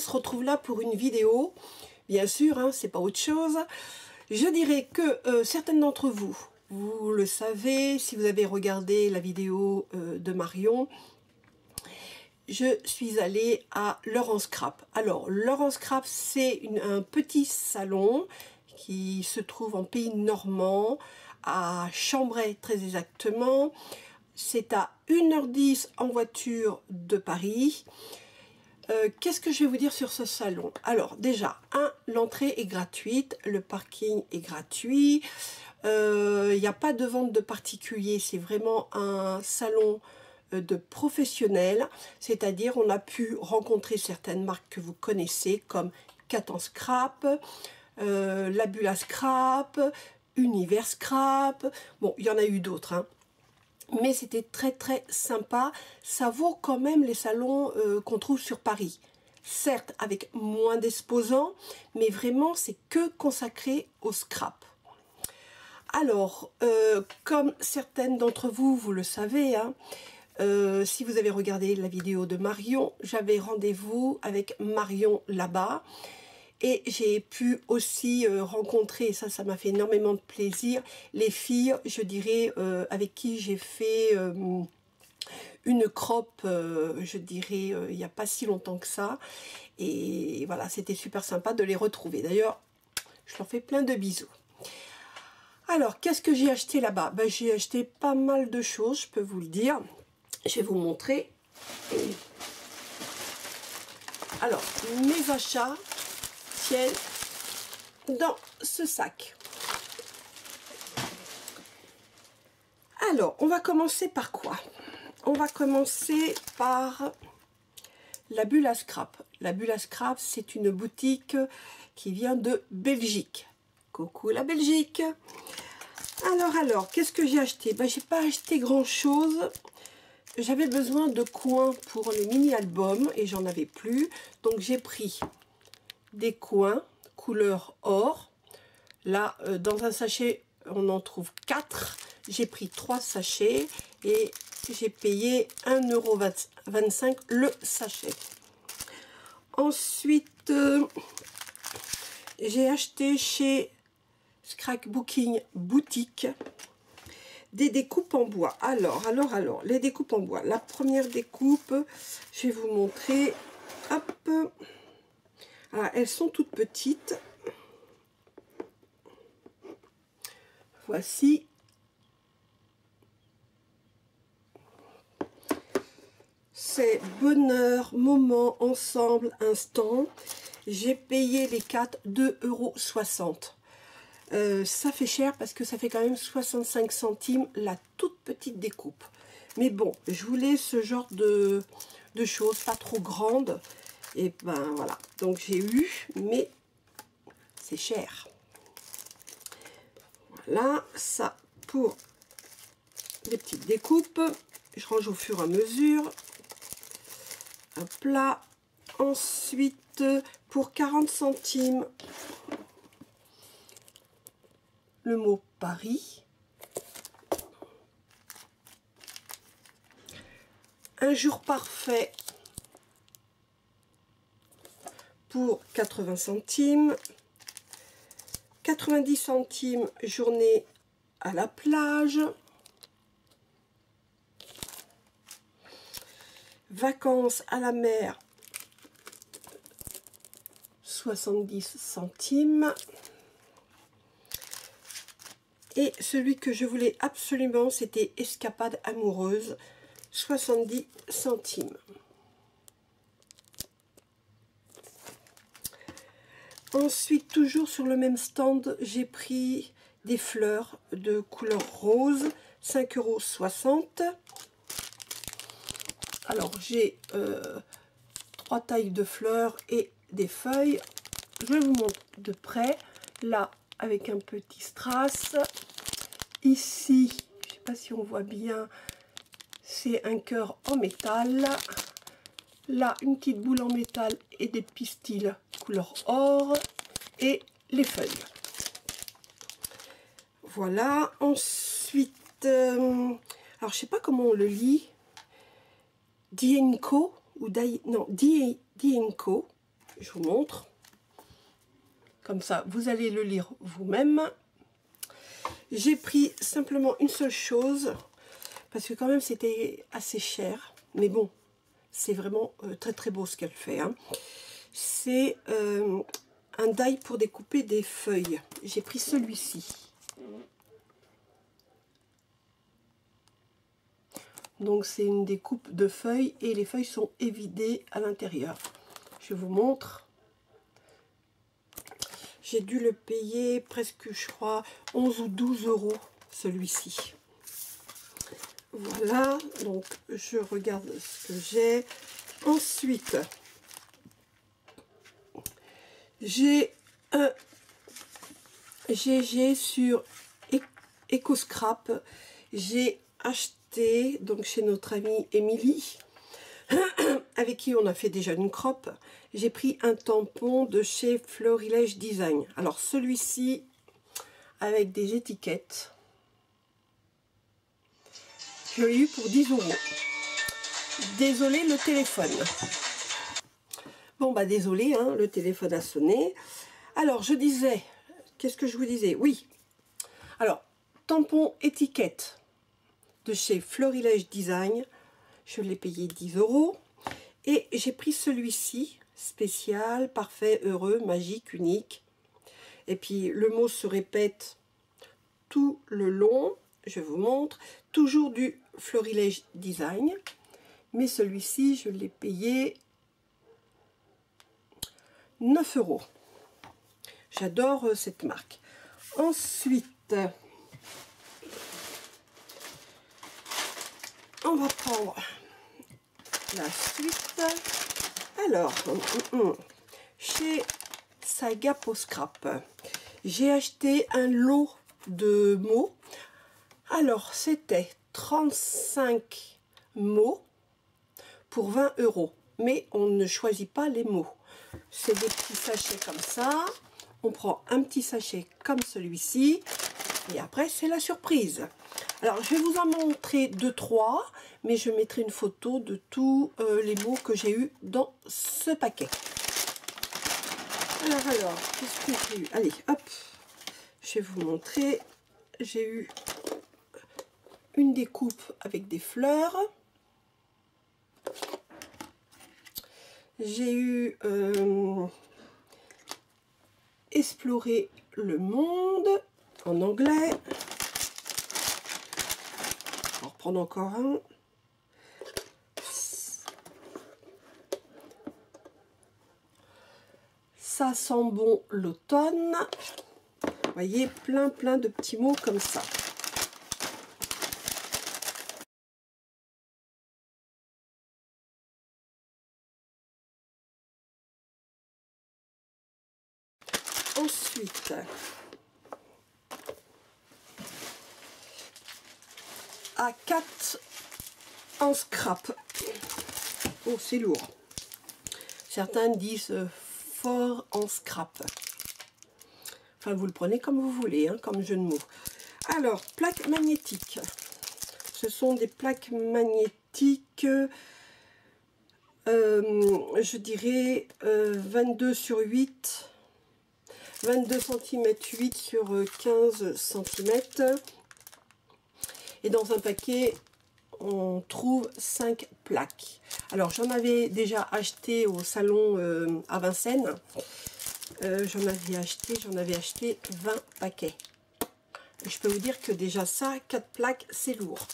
se retrouve là pour une vidéo. Bien sûr, hein, c'est pas autre chose. Je dirais que certaines d'entre vous, vous le savez, si vous avez regardé la vidéo de Marion, je suis allée à Laurent Scrap. Alors, Laurent Scrap, c'est un petit salon qui se trouve en pays normand, à Chambray très exactement. C'est à 1h10 en voiture de Paris. Qu'est-ce que je vais vous dire sur ce salon? Alors déjà, l'entrée est gratuite, le parking est gratuit, il n'y a pas de vente de particuliers, c'est vraiment un salon de professionnels, c'est-à-dire on a pu rencontrer certaines marques que vous connaissez comme Catan Scrap, Labula Scrap, Univers Scrap, bon il y en a eu d'autres, hein. Mais c'était très très sympa, ça vaut quand même les salons qu'on trouve sur Paris. Certes avec moins d'exposants, mais vraiment c'est que consacré au scrap. Alors, comme certaines d'entre vous, vous le savez, hein, si vous avez regardé la vidéo de Marion, j'avais rendez-vous avec Marion là-bas. Et j'ai pu aussi rencontrer, et ça m'a fait énormément de plaisir, les filles, je dirais, avec qui j'ai fait une crop, je dirais, il n'y a pas si longtemps que ça. Et voilà, c'était super sympa de les retrouver. D'ailleurs, je leur fais plein de bisous. Alors, qu'est-ce que j'ai acheté là-bas? Ben, j'ai acheté pas mal de choses, je peux vous le dire. Je vais vous montrer. Alors, mes achats tiennent dans ce sac. Alors, on va commencer par quoi? On va commencer par la Bulle à Scrap. La Bulle à Scrap, c'est une boutique qui vient de Belgique. Coucou la Belgique! Alors, qu'est-ce que j'ai acheté? Ben, j'ai pas acheté grand-chose. J'avais besoin de coins pour les mini-albums et j'en avais plus. Donc, j'ai pris des coins couleur or. Là, dans un sachet, on en trouve 4. J'ai pris 3 sachets et j'ai payé 1,25 € le sachet. Ensuite, j'ai acheté chez Scrapbooking Boutique des découpes en bois. Alors, les découpes en bois. La première découpe, je vais vous montrer. Hop. Alors, elles sont toutes petites. Voici. C'est bonheur, moment, ensemble, instant. J'ai payé les 4 2,60 €. Ça fait cher parce que ça fait quand même 65 centimes la toute petite découpe. Mais bon, je voulais ce genre de choses, pas trop grandes. Et ben voilà, donc j'ai eu, mais c'est cher. Voilà, ça pour les petites découpes. Je range au fur et à mesure. Hop là. Ensuite, pour 40 centimes, le mot Paris. Un jour parfait pour 80 centimes. 90 centimes journée à la plage. Vacances à la mer, 70 centimes. Et celui que je voulais absolument, c'était Escapade amoureuse, 70 centimes. Ensuite, toujours sur le même stand, j'ai pris des fleurs de couleur rose, 5,60 €. Alors, j'ai 3 tailles de fleurs et des feuilles. Je vous montre de près. Là, avec un petit strass. Ici, je ne sais pas si on voit bien, c'est un cœur en métal. Là, une petite boule en métal et des pistils couleur or. Et les feuilles. Voilà. Ensuite, alors je ne sais pas comment on le lit. Dienco ou non, Dienco. Je vous montre. Comme ça, vous allez le lire vous-même. J'ai pris simplement une seule chose, parce que quand même c'était assez cher. Mais bon, c'est vraiment très très beau ce qu'elle fait. Hein. C'est un die pour découper des feuilles. J'ai pris celui-ci. Donc c'est une découpe de feuilles et les feuilles sont évidées à l'intérieur. Je vous montre. J'ai dû le payer presque, je crois, 11 ou 12 euros, celui-ci. Voilà, donc je regarde ce que j'ai. Ensuite, j'ai un GG sur EcoScrap. J'ai acheté, donc chez notre amie Émilie, avec qui on a fait déjà une croppe. J'ai pris un tampon de chez Florilège Design. Alors celui-ci, avec des étiquettes, je l'ai eu pour 10 euros. Désolé, le téléphone. Bon, bah désolé, hein, le téléphone a sonné. Alors, je disais, qu'est-ce que je vous disais? Oui. Alors, tampon étiquette de chez Florilège Design. Je l'ai payé 10 euros. Et j'ai pris celui-ci, spécial, parfait, heureux, magique, unique. Et puis, le mot se répète tout le long. Je vous montre. Toujours du Florilège Design. Mais celui-ci, je l'ai payé 9 euros. J'adore cette marque. Ensuite, on va prendre la suite. Alors, chez Saga Poscrap, j'ai acheté un lot de mots. Alors, c'était 35 mots pour 20 euros. Mais on ne choisit pas les mots. C'est des petits sachets comme ça. On prend un petit sachet comme celui-ci. Et après, c'est la surprise. Alors, je vais vous en montrer 2-3. Mais je mettrai une photo de tous les mots que j'ai eu dans ce paquet. Alors, qu'est-ce que j'ai eu? Allez, hop. Je vais vous montrer. J'ai eu une découpe avec des fleurs. J'ai eu Explorer le monde en anglais. On va reprendre encore un. Ça sent bon l'automne. Vous voyez, plein de petits mots comme ça. Ensuite, à 4 en scrap. Oh, c'est lourd. Certains disent fort en scrap. Enfin, vous le prenez comme vous voulez, hein, comme jeu de mots. Alors, plaques magnétiques. Ce sont des plaques magnétiques, je dirais 22 sur 8. 22 cm 8 sur 15 cm. Et dans un paquet, on trouve 5 plaques. Alors, j'en avais déjà acheté au salon à Vincennes. J'en avais acheté 20 paquets. Je peux vous dire que déjà ça, 4 plaques, c'est lourd.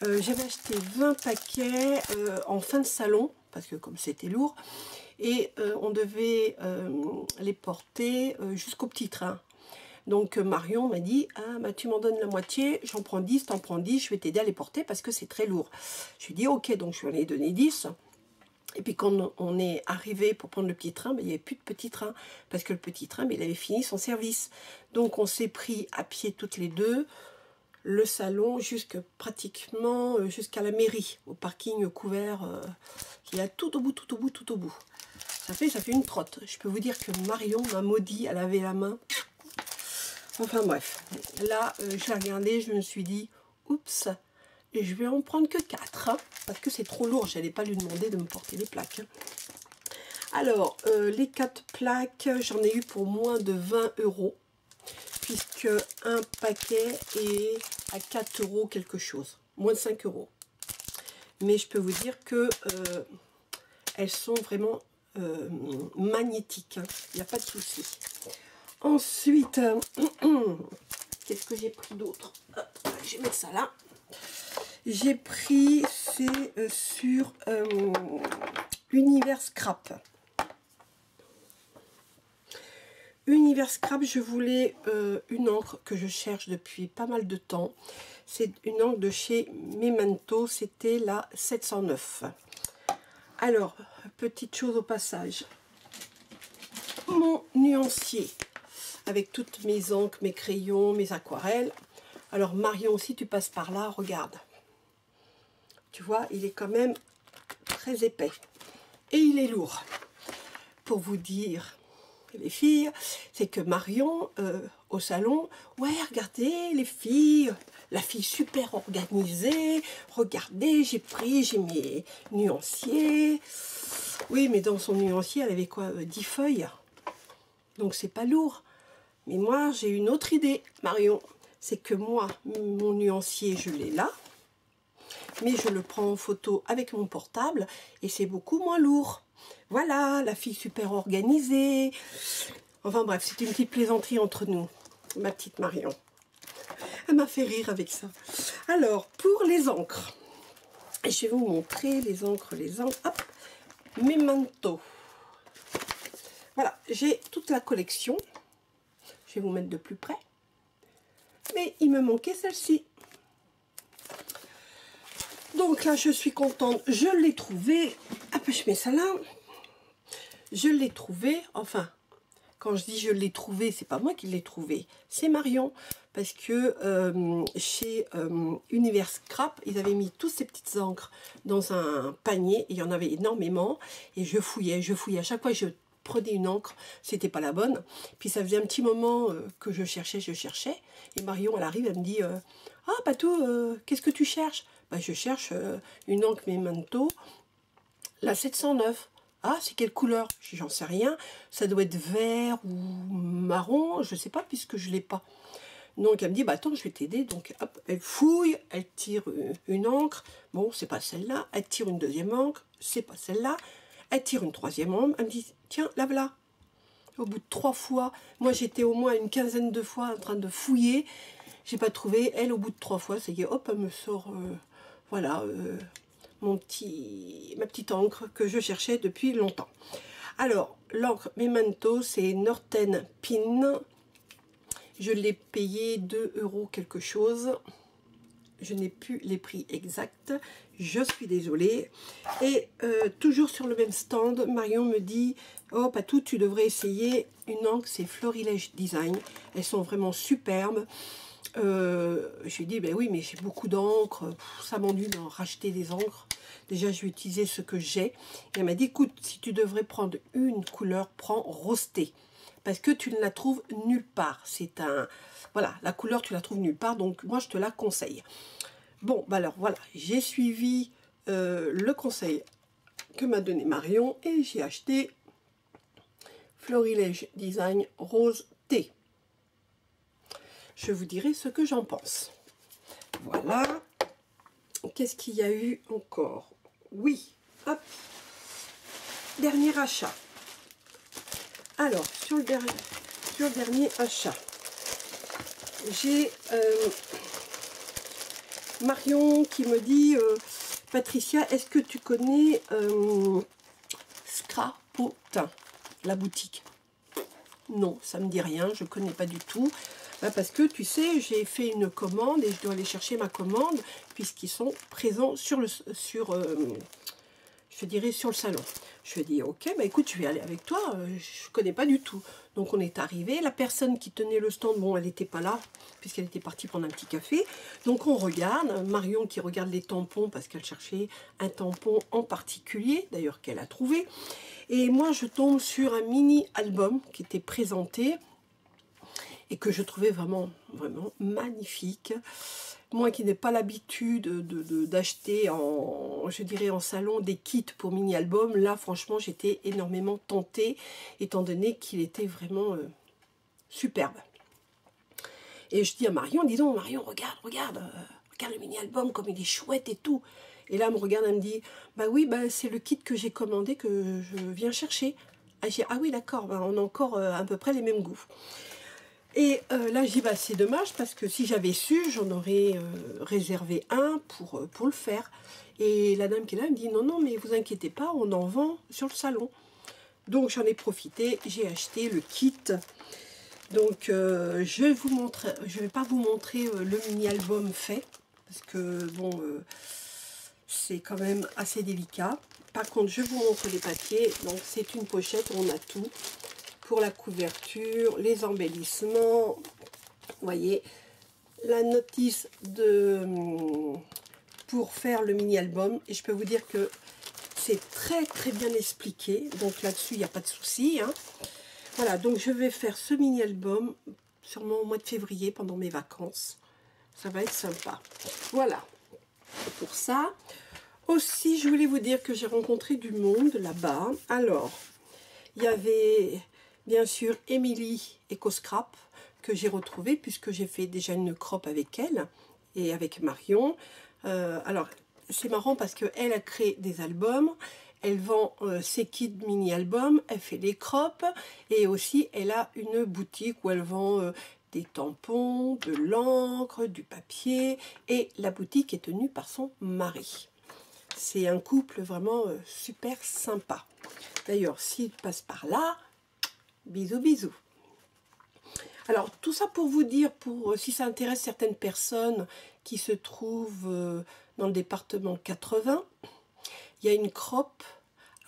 J'avais acheté 20 paquets en fin de salon, parce que comme c'était lourd, et on devait les porter jusqu'au petit train. Donc Marion m'a dit, ah, bah, tu m'en donnes la moitié, j'en prends 10, t'en prends 10, je vais t'aider à les porter parce que c'est très lourd. Je lui ai dit ok, donc je lui en ai donné 10. Et puis quand on est arrivé pour prendre le petit train, bah, il n'y avait plus de petit train, parce que le petit train, bah, il avait fini son service. Donc on s'est pris à pied toutes les deux, le salon pratiquement jusqu'à la mairie, au parking couvert qui est tout au bout. Ça fait une trotte. Je peux vous dire que Marion m'a maudit, elle avait la main. Enfin bref, là j'ai regardé, je me suis dit, oups, et je vais en prendre que 4, hein, parce que c'est trop lourd, j'allais pas lui demander de me porter les plaques. Hein. Alors, les 4 plaques, j'en ai eu pour moins de 20 €, puisque un paquet est à 4 € quelque chose, moins de 5 €. Mais je peux vous dire que elles sont vraiment magnétiques, hein. Il n'y a pas de souci. Ensuite, qu'est-ce que j'ai pris d'autre? Je vais mettre ça là. J'ai pris, c'est sur Univers Scrap. Univers Scrap, je voulais une encre que je cherche depuis pas mal de temps. C'est une encre de chez Memento, c'était la 709. Alors, petite chose au passage. Mon nuancier, avec toutes mes encres, mes crayons, mes aquarelles. Alors Marion aussi, tu passes par là, regarde. Tu vois, il est quand même très épais. Et il est lourd. Pour vous dire, les filles, c'est que Marion, au salon, ouais, regardez les filles, la fille super organisée, regardez, j'ai mes nuanciers. Oui, mais dans son nuancier, elle avait quoi, 10 feuilles. Donc c'est pas lourd. Mais moi, j'ai une autre idée, Marion. C'est que moi, mon nuancier, je l'ai là. Mais je le prends en photo avec mon portable et c'est beaucoup moins lourd. Voilà, la fille super organisée. Enfin bref, c'est une petite plaisanterie entre nous, ma petite Marion. Elle m'a fait rire avec ça. Alors, pour les encres, je vais vous montrer les encres, hop, Memento. Voilà, j'ai toute la collection. Je vais vous mettre de plus près. Mais il me manquait celle-ci. Donc là, je suis contente. Je l'ai trouvée. Hop, je mets ça là. Je l'ai trouvée. Enfin, quand je dis je l'ai trouvée, c'est pas moi qui l'ai trouvée. C'est Marion. Parce que chez Univers Scrap, ils avaient mis toutes ces petites encres dans un panier. Et il y en avait énormément. Et je fouillais. À chaque fois, je prenais une encre, c'était pas la bonne. Puis ça faisait un petit moment que je cherchais. Et Marion, elle arrive, elle me dit ah, Patou, qu'est-ce que tu cherches? Ben, je cherche une encre Memento, la 709. Ah, c'est quelle couleur? J'en sais rien. Ça doit être vert ou marron, je sais pas, puisque je l'ai pas. Donc elle me dit, bah attends, je vais t'aider. Donc hop, elle fouille, elle tire une encre. Bon, c'est pas celle-là. Elle tire une deuxième encre, c'est pas celle-là. Elle tire une troisième encre. Elle me dit, tiens, la voilà. Au bout de 3 fois, moi j'étais au moins une quinzaine de fois en train de fouiller. J'ai pas trouvé. Elle, au bout de 3 fois, c'est que hop, elle me sort, voilà, ma petite encre que je cherchais depuis longtemps. Alors, l'encre Memento, c'est Norten Pin. Je l'ai payé 2 € quelque chose. Je n'ai plus les prix exacts. Je suis désolée. Et toujours sur le même stand, Marion me dit, oh Patou, tu devrais essayer une encre, c'est Florilège Design. Elles sont vraiment superbes. Je lui ai dit, ben oui, mais j'ai beaucoup d'encre. Ça m'ennuie d'en racheter des encres. Déjà, je vais utiliser ce que j'ai. Et elle m'a dit, écoute, si tu devrais prendre une couleur, prends Rosté. Parce que tu ne la trouves nulle part. C'est un... Voilà, la couleur, tu la trouves nulle part. Donc, moi, je te la conseille. Bon, bah alors, voilà. J'ai suivi le conseil que m'a donné Marion. Et j'ai acheté Florilège Design Rose Thé. Je vous dirai ce que j'en pense. Voilà. Qu'est-ce qu'il y a eu encore? Oui. Hop. Dernier achat. Alors, sur le dernier achat, j'ai Marion qui me dit Patricia, est-ce que tu connais Scrapotin, la boutique? Non, ça me dit rien, je ne connais pas du tout. Parce que tu sais, j'ai fait une commande et je dois aller chercher ma commande puisqu'ils sont présents sur le je dirais sur le salon. Je lui ai dit ok, bah écoute, je vais aller avec toi, je connais pas du tout. Donc on est arrivé, la personne qui tenait le stand, bon elle n'était pas là puisqu'elle était partie prendre un petit café. Donc on regarde, Marion qui regarde les tampons parce qu'elle cherchait un tampon en particulier, d'ailleurs qu'elle a trouvé. Et moi je tombe sur un mini album qui était présenté. et que je trouvais vraiment magnifique. Moi qui n'ai pas l'habitude d'acheter je dirais en salon des kits pour mini-albums, là franchement j'étais énormément tentée étant donné qu'il était vraiment superbe. Et je dis à Marion, dis donc Marion, regarde le mini-album comme il est chouette et tout. Et là elle me regarde, elle me dit, bah oui, bah, c'est le kit que j'ai commandé que je viens chercher. Ah oui d'accord, bah, on a encore à peu près les mêmes goûts. Et là, je dis, bah, c'est dommage parce que si j'avais su, j'en aurais réservé un pour le faire. Et la dame qui est là, elle me dit, non, mais vous inquiétez pas, on en vend sur le salon. Donc, j'en ai profité, j'ai acheté le kit. Donc, je vais pas vous montrer le mini-album fait, parce que, bon, c'est quand même assez délicat. Par contre, je vous montre les papiers. Donc, c'est une pochette où on a tout. Pour la couverture, les embellissements, vous voyez, la notice pour faire le mini-album. Et je peux vous dire que c'est très bien expliqué. Donc là-dessus, il n'y a pas de souci. Hein. Voilà, donc je vais faire ce mini-album sûrement au mois de février pendant mes vacances. Ça va être sympa. Voilà, pour ça. Aussi, je voulais vous dire que j'ai rencontré du monde là-bas. Alors, il y avait... bien sûr, Émilie EcoScrap, que j'ai retrouvée puisque j'ai fait déjà une crop avec elle et avec Marion. Alors, c'est marrant parce qu'elle a créé des albums, elle vend ses kits mini-albums, elle fait des crops et aussi elle a une boutique où elle vend des tampons, de l'encre, du papier et la boutique est tenue par son mari. C'est un couple vraiment super sympa. D'ailleurs, s'il passe par là, bisous. Alors, tout ça pour vous dire, si ça intéresse certaines personnes qui se trouvent dans le département 80, il y a une crop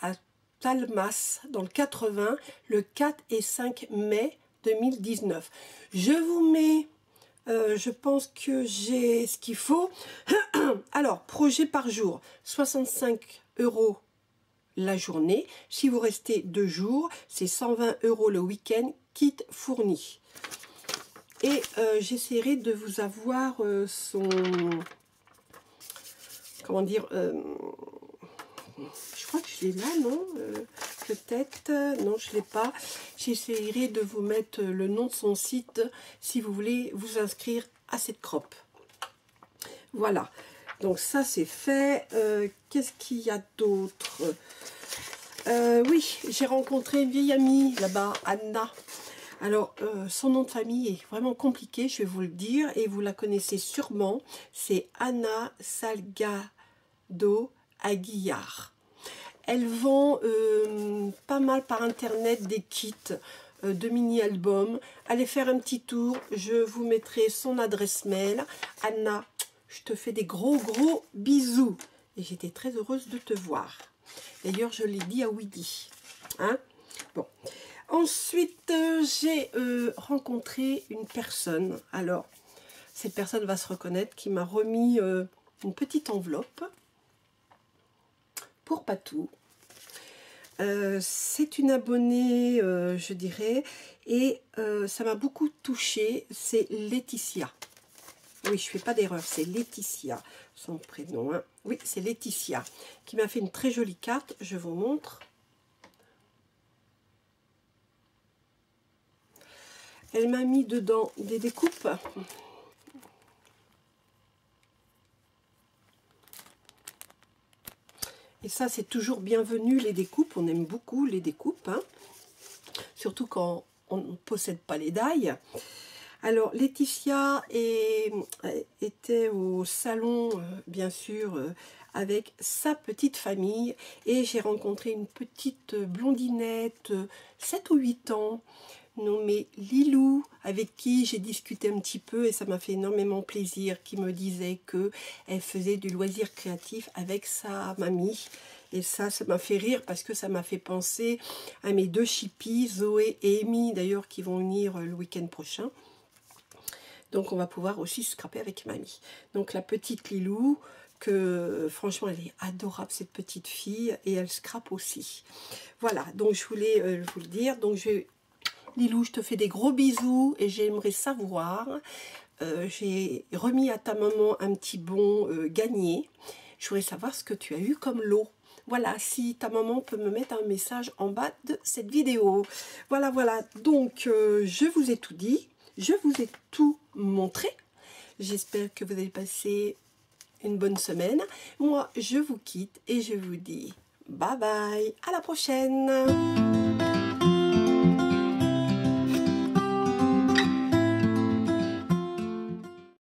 à Talmas, dans le 80, le 4 et 5 mai 2019. Je vous mets, je pense que j'ai ce qu'il faut. Alors, projet par jour, 65 € la journée. Si vous restez 2 jours, c'est 120 € le week-end, kit fourni. Et j'essaierai de vous avoir son... Comment dire je crois que je l'ai là, non peut-être, non, je ne l'ai pas. J'essaierai de vous mettre le nom de son site si vous voulez vous inscrire à cette crop. Voilà. Donc ça c'est fait. Qu'est-ce qu'il y a d'autre? Oui, j'ai rencontré une vieille amie là-bas, Anna. Alors, son nom de famille est vraiment compliqué, je vais vous le dire, et vous la connaissez sûrement. C'est Anna Salgado Aguilar. Elle vend pas mal par internet des kits de mini-albums. Allez faire un petit tour, je vous mettrai son adresse mail. Anna, je te fais des gros bisous. Et j'étais très heureuse de te voir. D'ailleurs, je l'ai dit à Weedy. Hein? Bon. Ensuite, j'ai rencontré une personne. Alors, cette personne va se reconnaître, qui m'a remis une petite enveloppe pour Patou. C'est une abonnée, je dirais, et ça m'a beaucoup touchée. C'est Laetitia. Oui, je ne fais pas d'erreur, c'est Laetitia, son prénom. Hein. Oui, c'est Laetitia, qui m'a fait une très jolie carte. Je vous montre. Elle m'a mis dedans des découpes. Et ça, c'est toujours bienvenu, les découpes. On aime beaucoup les découpes. Hein. Surtout quand on ne possède pas les die. Alors, Laetitia était au salon, bien sûr, avec sa petite famille. Et j'ai rencontré une petite blondinette, 7 ou 8 ans, nommée Lilou, avec qui j'ai discuté un petit peu et ça m'a fait énormément plaisir, qui me disait qu'elle faisait du loisir créatif avec sa mamie. Et ça m'a fait rire parce que ça m'a fait penser à mes 2 chippies, Zoé et Amy, d'ailleurs, qui vont venir le week-end prochain. Donc on va pouvoir aussi scraper avec mamie. Donc la petite Lilou, que franchement elle est adorable cette petite fille, et elle scrape aussi. Voilà, donc je voulais vous le dire. Donc je vais Lilou, je te fais des gros bisous et j'aimerais savoir, j'ai remis à ta maman un petit bon gagné. Je voudrais savoir ce que tu as eu comme lot. Voilà, si ta maman peut me mettre un message en bas de cette vidéo. Voilà, voilà. Donc, je vous ai tout dit. Je vous ai tout montré. J'espère que vous avez passé une bonne semaine. Moi, je vous quitte et je vous dis bye bye. À la prochaine.